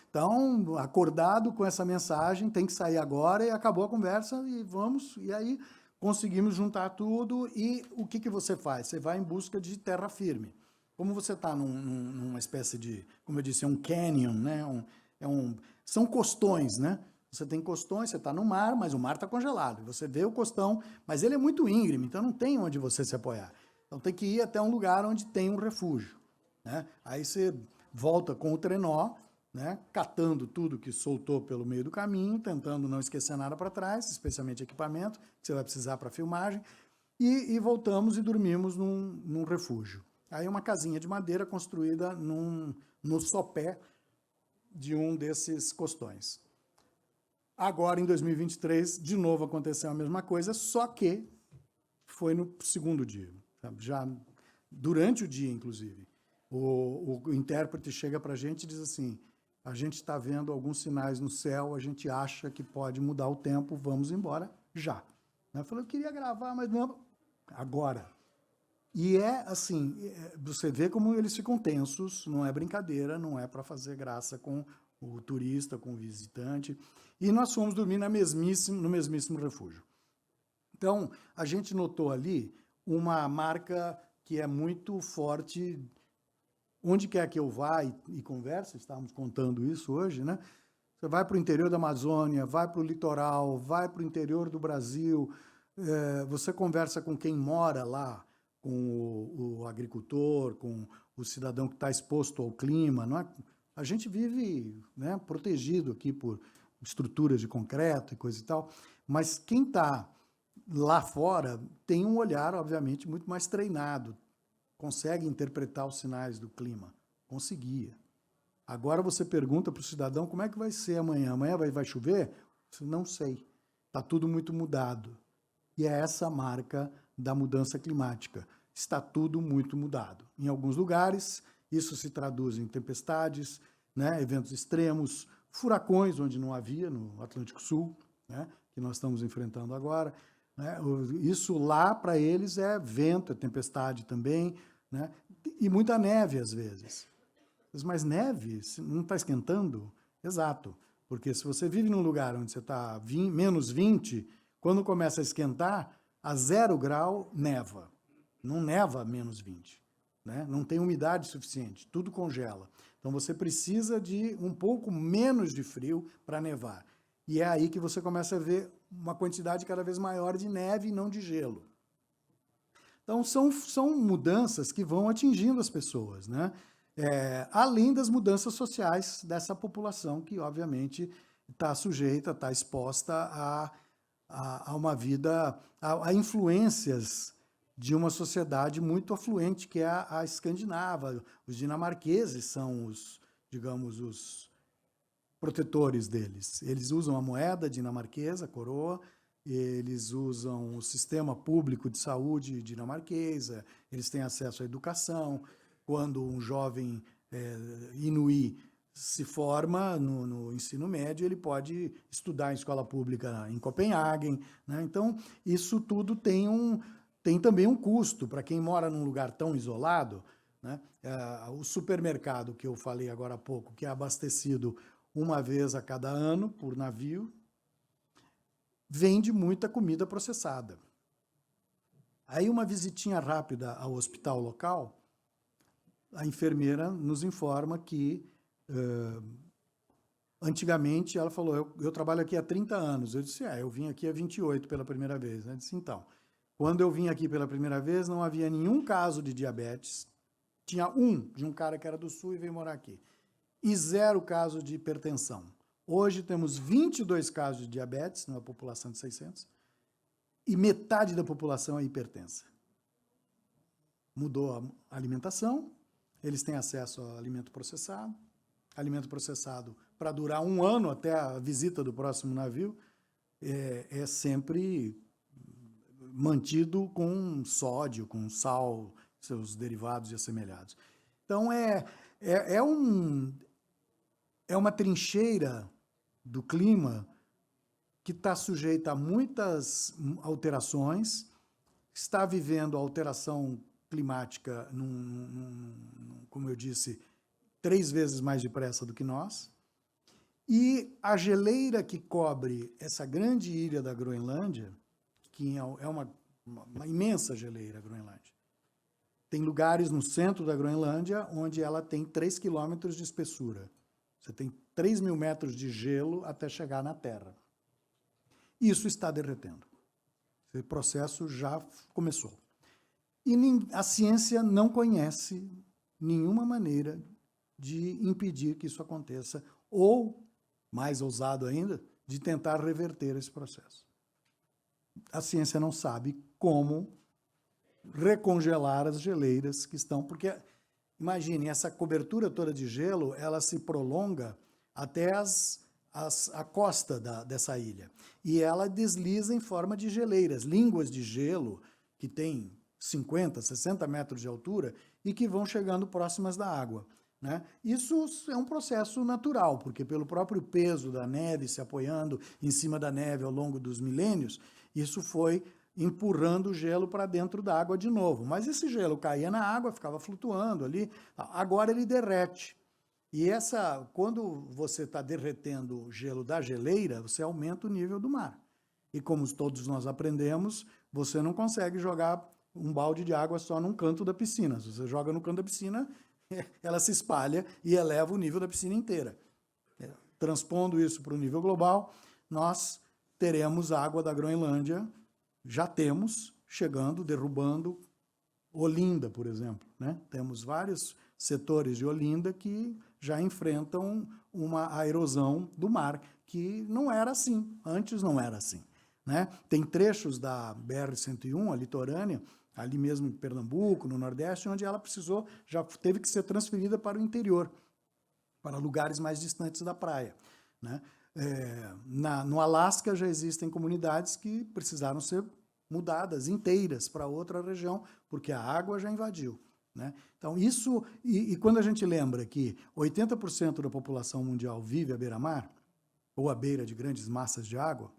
Então, acordado com essa mensagem, tem que sair agora, e acabou a conversa, e vamos, e aí conseguimos juntar tudo, e o que você faz? Você vai em busca de terra firme. Como você está numa espécie de, como eu disse, é um canyon, né? São costões, né? Você tem costões, você está no mar, mas o mar está congelado. Você vê o costão, mas ele é muito íngreme, então não tem onde você se apoiar. Então tem que ir até um lugar onde tem um refúgio, né? Aí você volta com o trenó, né? Catando tudo que soltou pelo meio do caminho, tentando não esquecer nada para trás, especialmente equipamento que você vai precisar para filmagem, e voltamos e dormimos num refúgio. Aí uma casinha de madeira construída no sopé de um desses costões. Agora, em 2023, de novo aconteceu a mesma coisa, só que foi no segundo dia, sabe? Já durante o dia, inclusive. O intérprete chega para a gente e diz assim: a gente está vendo alguns sinais no céu, a gente acha que pode mudar o tempo, vamos embora já. Eu falei, eu queria gravar, mas não, agora. E assim, você vê como eles ficam tensos, não é brincadeira, não é para fazer graça com o turista, com o visitante. E nós fomos dormir no mesmíssimo refúgio. Então, a gente notou ali uma marca que é muito forte. Onde quer que eu vá e converse, estávamos contando isso hoje, né? Você vai para o interior da Amazônia, vai para o litoral, vai para o interior do Brasil, você conversa com quem mora lá, com o agricultor, com o cidadão que está exposto ao clima. Não é? A gente vive, né, protegido aqui por estruturas de concreto e coisa e tal, mas quem está lá fora tem um olhar, obviamente, muito mais treinado, consegue interpretar os sinais do clima. Conseguia. Agora você pergunta para o cidadão como é que vai ser amanhã. Amanhã vai chover? Não sei. Está tudo muito mudado. E é essa a marca da mudança climática. Está tudo muito mudado. Em alguns lugares, isso se traduz em tempestades, né, eventos extremos, furacões, onde não havia, no Atlântico Sul, né, que nós estamos enfrentando agora. Né? Isso lá, para eles, é vento, é tempestade também, né? E muita neve, às vezes. Mas neve não está esquentando? Exato. Porque se você vive num lugar onde você está menos 20, quando começa a esquentar, a 0 grau, neva. Não neva a menos 20. Né? Não tem umidade suficiente, tudo congela. Então você precisa de um pouco menos de frio para nevar. E é aí que você começa a ver uma quantidade cada vez maior de neve e não de gelo. Então são mudanças que vão atingindo as pessoas, né? Além das mudanças sociais dessa população que, obviamente, está sujeita, está exposta a uma vida, a influências de uma sociedade muito afluente, que é a escandinava. Os dinamarqueses são os protetores deles. Eles usam a moeda dinamarquesa, a coroa, eles usam o sistema público de saúde dinamarquesa, eles têm acesso à educação. Quando um jovem inuí se forma no ensino médio, ele pode estudar em escola pública em Copenhague, né? Então, isso tudo tem tem também um custo para quem mora num lugar tão isolado, né? O supermercado que eu falei agora há pouco, que é abastecido uma vez a cada ano por navio, vende muita comida processada. Aí uma visitinha rápida ao hospital local, a enfermeira nos informa que antigamente ela falou, eu trabalho aqui há 30 anos. Eu disse, eu vim aqui há 28 pela primeira vez. Ela disse, então, quando eu vim aqui pela primeira vez, não havia nenhum caso de diabetes. Tinha de um cara que era do Sul e veio morar aqui. E 0 caso de hipertensão. Hoje temos 22 casos de diabetes, numa população de 600, e metade da população é hipertensa. Mudou a alimentação, eles têm acesso a alimento processado para durar 1 ano até a visita do próximo navio, é sempre mantido com sódio, com sal, seus derivados e assemelhados. Então, é uma trincheira do clima que está sujeita a muitas alterações, está vivendo a alteração climática, como eu disse, 3 vezes mais depressa do que nós, e a geleira que cobre essa grande ilha da Groenlândia, que é uma imensa geleira, a Groenlândia, tem lugares no centro da Groenlândia onde ela tem 3 quilômetros de espessura. Você tem 3.000 metros de gelo até chegar na Terra. Isso está derretendo. Esse processo já começou. E a ciência não conhece nenhuma maneira de impedir que isso aconteça, ou, mais ousado ainda, de tentar reverter esse processo. A ciência não sabe como recongelar as geleiras que estão... Porque, imagine, essa cobertura toda de gelo, ela se prolonga até a costa dessa ilha. E ela desliza em forma de geleiras, línguas de gelo, que têm 50, 60 metros de altura e que vão chegando próximas da água, né? Isso é um processo natural, porque pelo próprio peso da neve se apoiando em cima da neve ao longo dos milênios, isso foi empurrando o gelo para dentro da água de novo. Mas esse gelo caía na água, ficava flutuando ali, agora ele derrete. E quando você está derretendo o gelo da geleira, você aumenta o nível do mar. E como todos nós aprendemos, você não consegue jogar um balde de água só num canto da piscina. Se você joga no canto da piscina, ela se espalha e eleva o nível da piscina inteira. Transpondo isso para o nível global, nós teremos a água da Groenlândia, já temos, chegando, derrubando Olinda, por exemplo, né? Temos vários setores de Olinda que já enfrentam a erosão do mar, que não era assim, antes não era assim, né? Tem trechos da BR-101, a litorânea, ali mesmo em Pernambuco, no Nordeste, onde ela já teve que ser transferida para o interior, para lugares mais distantes da praia, né? No Alasca já existem comunidades que precisaram ser mudadas inteiras para outra região, porque a água já invadiu, né? Então, isso... E quando a gente lembra que 80% da população mundial vive à beira-mar, ou à beira de grandes massas de água,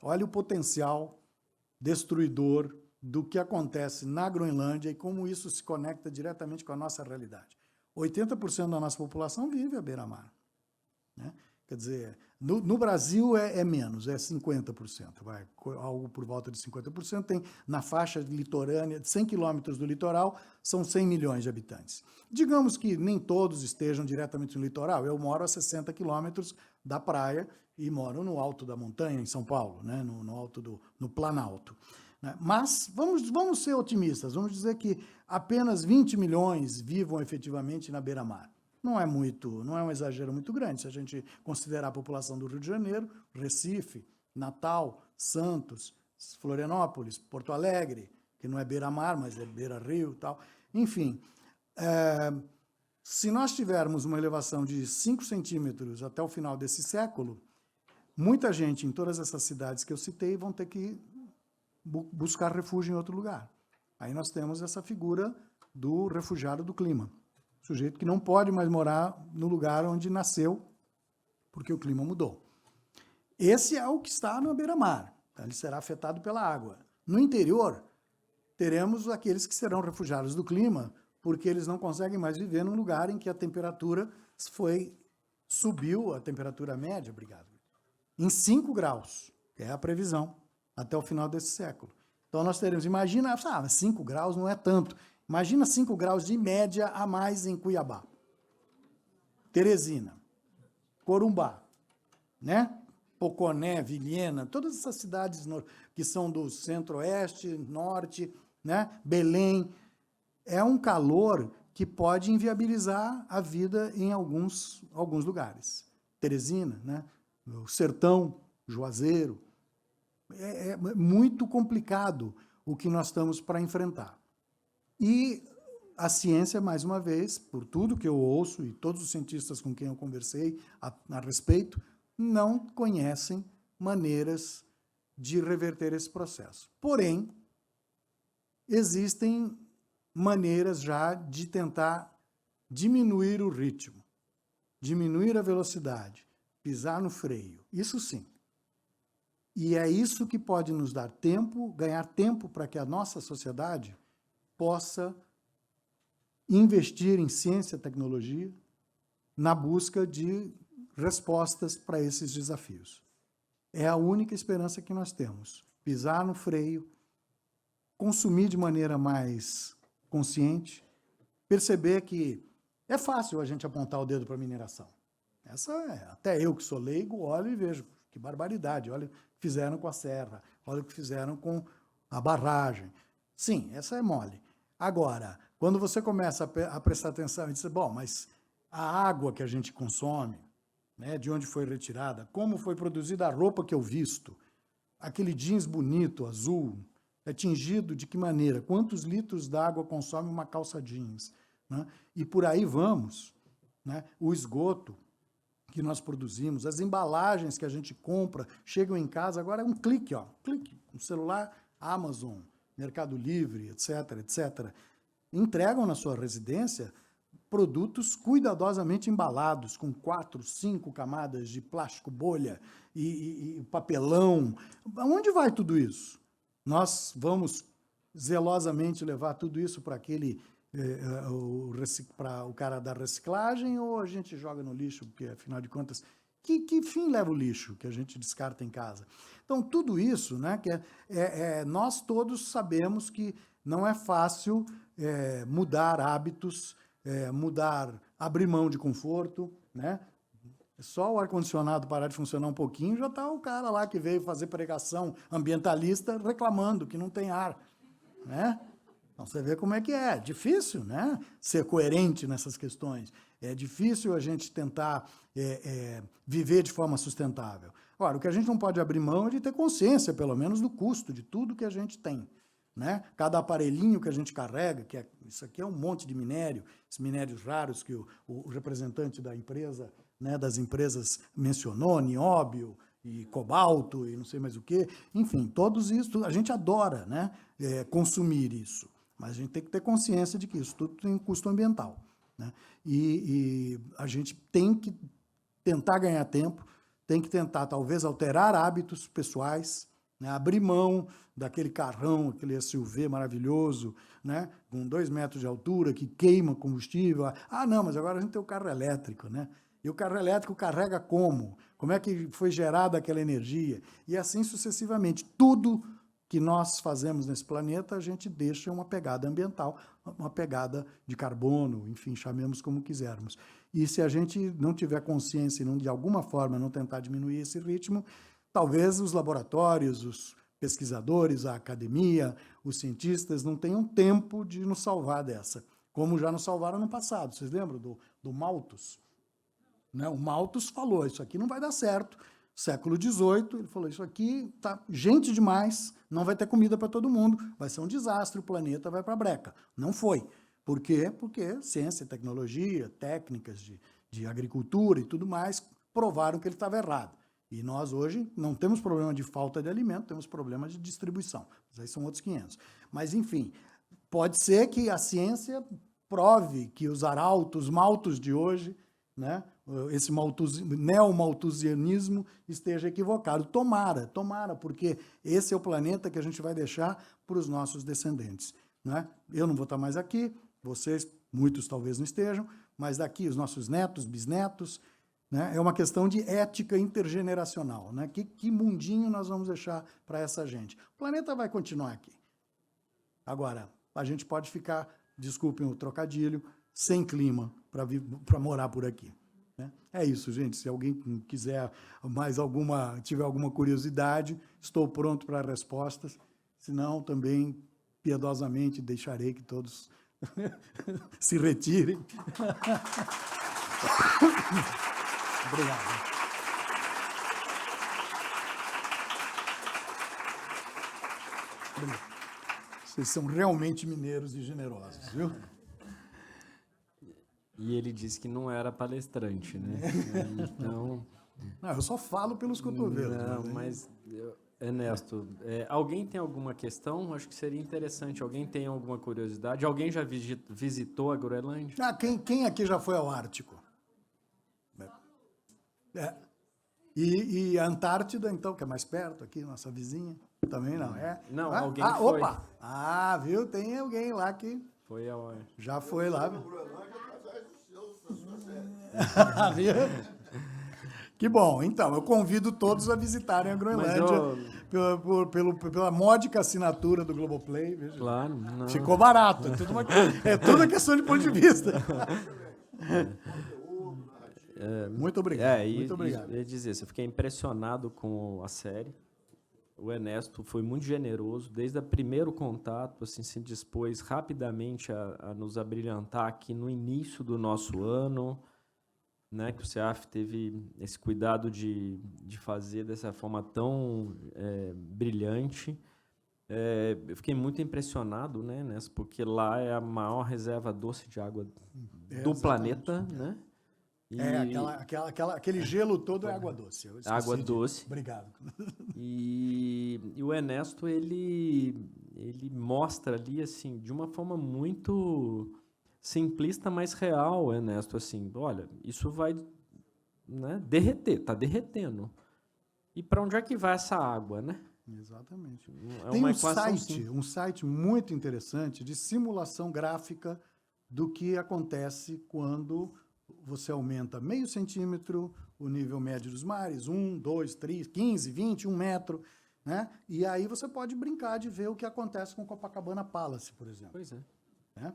olha o potencial destruidor do que acontece na Groenlândia e como isso se conecta diretamente com a nossa realidade. 80% da nossa população vive à beira-mar, né? Quer dizer, no Brasil é menos, é 50%, algo por volta de 50%. Tem na faixa litorânea, de 100 quilômetros do litoral, são 100 milhões de habitantes. Digamos que nem todos estejam diretamente no litoral. Eu moro a 60 quilômetros da praia e moro no alto da montanha, em São Paulo, né? no Planalto. Mas vamos ser otimistas, vamos dizer que apenas 20 milhões vivam efetivamente na beira-mar. Não é um exagero muito grande, se a gente considerar a população do Rio de Janeiro, Recife, Natal, Santos, Florianópolis, Porto Alegre, que não é beira-mar, mas é beira-rio e tal. Enfim, se nós tivermos uma elevação de 5 centímetros até o final desse século, muita gente em todas essas cidades que eu citei vão ter que buscar refúgio em outro lugar. Aí nós temos essa figura do refugiado do clima. Sujeito que não pode mais morar no lugar onde nasceu, porque o clima mudou. Esse é o que está na beira-mar. Então, ele será afetado pela água. No interior, teremos aqueles que serão refugiados do clima, porque eles não conseguem mais viver num lugar em que a temperatura subiu, a temperatura média, em 5 graus, que é a previsão, até o final desse século. Então, nós teremos, imagina, 5 graus não é tanto, imagina 5 graus de média a mais em Cuiabá, Teresina, Corumbá, né? Poconé, Vilhena, todas essas cidades que são do centro-oeste, norte, né? Belém. É um calor que pode inviabilizar a vida em alguns lugares. Teresina, né? O Sertão, Juazeiro. É muito complicado o que nós estamos para enfrentar. E a ciência, mais uma vez, por tudo que eu ouço, e todos os cientistas com quem eu conversei a respeito, não conhecem maneiras de reverter esse processo. Porém, existem maneiras já de tentar diminuir o ritmo, diminuir a velocidade, pisar no freio. Isso sim. E é isso que pode nos dar tempo, ganhar tempo para que a nossa sociedade possa investir em ciência e tecnologia na busca de respostas para esses desafios. É a única esperança que nós temos. Pisar no freio, consumir de maneira mais consciente, perceber que é fácil a gente apontar o dedo para a mineração. Até eu que sou leigo, olho e vejo que barbaridade, olha o que fizeram com a serra, olha o que fizeram com a barragem. Sim, essa é mole. Agora, quando você começa a prestar atenção e dizer, bom, mas a água que a gente consome, né, de onde foi retirada, como foi produzida a roupa que eu visto, aquele jeans bonito, azul, é tingido de que maneira, quantos litros d'água consome uma calça jeans, né? E por aí vamos, né? O esgoto que nós produzimos, as embalagens que a gente compra, chegam em casa, agora é um clique, no celular, Amazon, Mercado Livre, etc., etc., entregam na sua residência produtos cuidadosamente embalados, com 4, 5 camadas de plástico bolha e papelão. Aonde vai tudo isso? Nós vamos zelosamente levar tudo isso para para o cara da reciclagem, ou a gente joga no lixo, porque, afinal de contas, que fim leva o lixo que a gente descarta em casa? Então, tudo isso, né, nós todos sabemos que não é fácil mudar hábitos, abrir mão de conforto, né? Só o ar-condicionado parar de funcionar um pouquinho, já está o cara lá que veio fazer pregação ambientalista reclamando que não tem ar, né? Então, você vê como é que é difícil, né? Ser coerente nessas questões. É difícil a gente tentar viver de forma sustentável. Ora, o que a gente não pode abrir mão é de ter consciência, pelo menos, do custo de tudo que a gente tem, né? Cada aparelhinho que a gente carrega, isso aqui é um monte de minério, esses minérios raros que o representante da empresa, né, das empresas mencionou, nióbio e cobalto e não sei mais o quê. Enfim, todos isso, a gente adora, né, consumir isso, mas a gente tem que ter consciência de que isso tudo tem um custo ambiental, né? E a gente tem que tentar ganhar tempo, tem que tentar, talvez, alterar hábitos pessoais, né, abrir mão daquele carrão, aquele SUV maravilhoso, né, com 2 metros de altura, que queima combustível. Ah, não, mas agora a gente tem o carro elétrico, né? E o carro elétrico carrega como? Como é que foi gerada aquela energia? E assim sucessivamente. Tudo que nós fazemos nesse planeta, a gente deixa uma pegada ambiental, uma pegada de carbono, enfim, chamemos como quisermos. E se a gente não tiver consciência e não, de alguma forma, não tentar diminuir esse ritmo, talvez os laboratórios, os pesquisadores, a academia, os cientistas não tenham tempo de nos salvar dessa, como já nos salvaram no passado. Vocês lembram do Malthus? Né? O Malthus falou, isso aqui não vai dar certo. Século XVIII, ele falou, isso aqui tá gente demais, não vai ter comida para todo mundo, vai ser um desastre, o planeta vai para a breca. Não foi. Por quê? Porque ciência, tecnologia, técnicas de agricultura e tudo mais provaram que ele estava errado. E nós hoje não temos problema de falta de alimento, temos problema de distribuição. Mas aí são outros 500. Mas, enfim, pode ser que a ciência prove que os arautos, maltos de hoje, né, esse neomalthusianismo esteja equivocado. Tomara, porque esse é o planeta que a gente vai deixar para os nossos descendentes. Né? Eu não vou estar mais aqui, vocês, muitos talvez não estejam, mas daqui os nossos netos, bisnetos, né? É uma questão de ética intergeneracional. Né? Que mundinho nós vamos deixar para essa gente? O planeta vai continuar aqui. Agora, a gente pode ficar, desculpem o trocadilho, sem clima para morar por aqui. Né? É isso, gente. Se alguém quiser tiver alguma curiosidade, estou pronto para respostas. Se não, também, piedosamente, deixarei que todos se retirem. Obrigado. Vocês são realmente mineiros e generosos, viu? E ele disse que não era palestrante, né? Então... Não, eu só falo pelos cotovelos. Não, mas, Ernesto, alguém tem alguma questão? Acho que seria interessante. Alguém tem alguma curiosidade? Alguém já visitou a Groenlândia? Quem aqui já foi ao Ártico? E a Antártida, então, que é mais perto aqui, nossa vizinha, também não é? Não, alguém foi. Opa! Viu? Tem alguém lá que foi já foi lá. Viu? Que bom. Então, eu convido todos a visitarem a Groenlândia pela módica assinatura do Globoplay. Veja. Claro. Não. Ficou barato. É tudo questão de ponto de vista. Muito obrigado. Muito obrigado. Eu ia dizer, eu fiquei impressionado com a série. O Ernesto foi muito generoso, desde o primeiro contato, assim, se dispôs rapidamente a nos abrilhantar aqui no início do nosso ano, né, que o CEAF teve esse cuidado de fazer dessa forma tão brilhante. Eu fiquei muito impressionado, né, Ernesto, porque lá é a maior reserva doce de água do planeta, né? Aquele gelo todo é água doce. Água doce. Obrigado. E o Ernesto, ele mostra ali, assim, de uma forma muito simplista, mas real, Ernesto, assim, olha, isso vai, né, derreter, está derretendo. E para onde é que vai essa água, né? Exatamente. É Tem uma um site muito interessante de simulação gráfica do que acontece quando você aumenta meio centímetro o nível médio dos mares, 1, 2, 3, 15, 20, 1 metro, né? E aí você pode brincar de ver o que acontece com Copacabana Palace, por exemplo. Pois é. Né?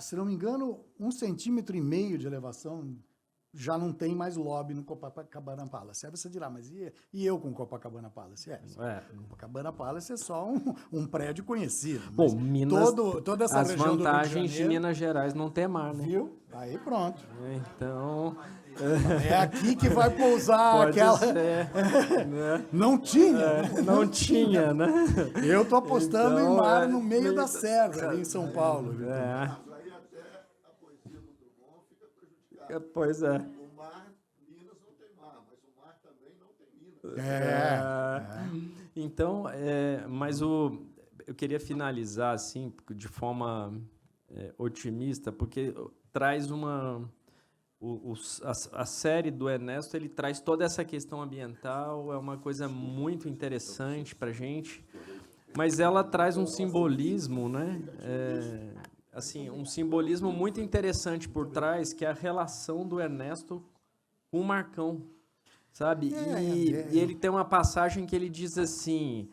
Se não me engano, 1,5 centímetros de elevação já não tem mais lobby no Copacabana Palace. Aí você dirá, mas e eu com Copacabana Palace? Copacabana Palace é só um prédio conhecido. Bom, toda essa as região vantagens de Minas Gerais não ter mar, né? Viu? Aí pronto. Então... É aqui que vai pousar aquela... Né? Não tinha. Não tinha, né? Eu tô apostando em mar no meio da serra, ali em São Paulo. Pois é. O mar, Minas não tem mar, mas o mar também não tem Minas. Então, mas eu queria finalizar assim, de forma otimista, porque traz a série do Ernesto, ele traz toda essa questão ambiental, é uma coisa muito interessante para a gente, mas ela traz um simbolismo, né? Assim, um simbolismo muito interessante por trás, que é a relação do Ernesto com o Marcão, sabe? E ele tem uma passagem que ele diz assim,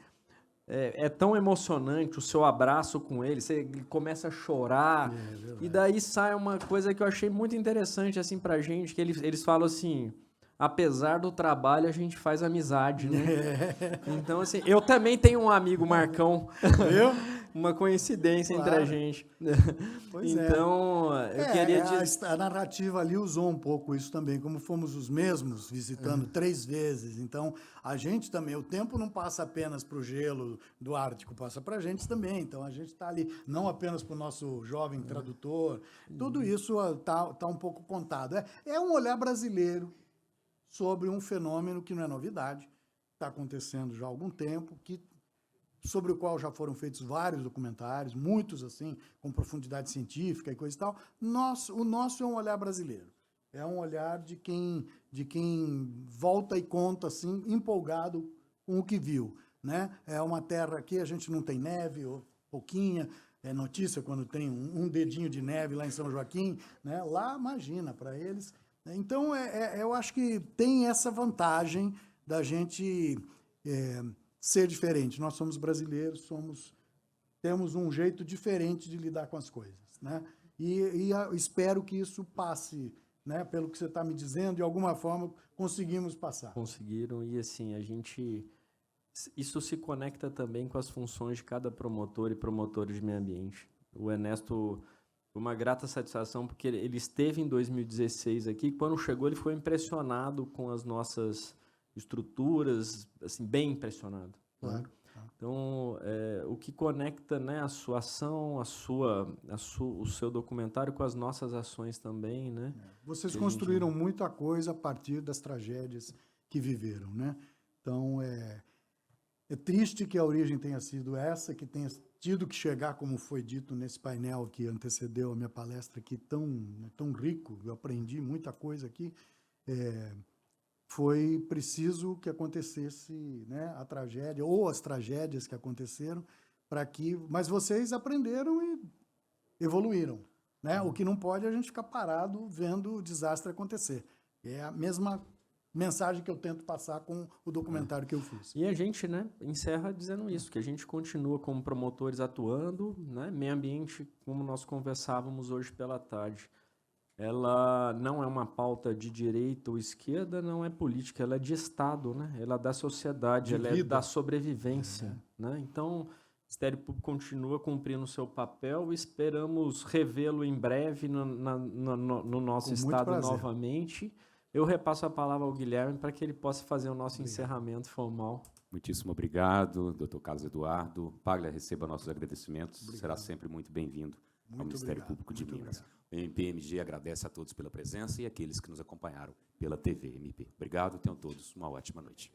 é tão emocionante o seu abraço com ele, ele começa a chorar, e daí sai uma coisa que eu achei muito interessante assim pra gente, que eles falam assim, apesar do trabalho, a gente faz amizade, né? Então, assim, eu também tenho um amigo Marcão, uma coincidência entre a gente. Pois então, eu queria dizer... A narrativa ali usou um pouco isso também, como fomos os mesmos visitando 3 vezes. Então, a gente também, o tempo não passa apenas para o gelo do Ártico, passa para a gente também. Então, a gente está ali, não apenas para o nosso jovem tradutor, tudo isso está um pouco contado. É um olhar brasileiro sobre um fenômeno que não é novidade, está acontecendo já há algum tempo, sobre o qual já foram feitos vários documentários, muitos assim, com profundidade científica e coisa e tal. O nosso é um olhar brasileiro. É um olhar de quem volta e conta, assim, empolgado com o que viu, né? É uma terra aqui, a gente não tem neve, ou pouquinha, é notícia quando tem um dedinho de neve lá em São Joaquim, né? Lá, imagina, para eles. Então, eu acho que tem essa vantagem da gente ser diferente. Nós somos brasileiros, temos um jeito diferente de lidar com as coisas, né? E espero que isso passe, né? Pelo que você está me dizendo, de alguma forma conseguimos passar. Conseguiram, e assim, isso se conecta também com as funções de cada promotor e promotora de meio ambiente. O Ernesto, uma grata satisfação, porque ele esteve em 2016 aqui, quando chegou ele foi impressionado com as nossas estruturas, assim, bem impressionado. Claro. Né? Então, o que conecta, né, a sua ação, o seu documentário com as nossas ações também, né? Vocês construíram muita coisa a partir das tragédias que viveram, né? Então, é triste que a origem tenha sido essa, que tenha tido que chegar, como foi dito nesse painel que antecedeu a minha palestra aqui, tão rico, eu aprendi muita coisa aqui. Foi preciso que acontecesse, né, a tragédia, ou as tragédias que aconteceram, mas vocês aprenderam e evoluíram, né? O que não pode é a gente ficar parado vendo o desastre acontecer. É a mesma mensagem que eu tento passar com o documentário que eu fiz. E a gente, né, encerra dizendo isso, que a gente continua como promotores atuando, né, meio ambiente, como nós conversávamos hoje pela tarde. Ela não é uma pauta de direita ou esquerda, não é política, ela é de Estado, né? Ela é da sociedade, ela é da sobrevivência. Né? Então, o Ministério Público continua cumprindo o seu papel e esperamos revê-lo em breve no nosso Estado novamente. Eu repasso a palavra ao Guilherme para que ele possa fazer o nosso encerramento formal. Muitíssimo obrigado, doutor Carlos Eduardo. Paglia, receba nossos agradecimentos, será sempre muito bem-vindo ao Ministério Público de Minas. O MPMG agradece a todos pela presença e aqueles que nos acompanharam pela TV MP. Obrigado, tenham todos uma ótima noite.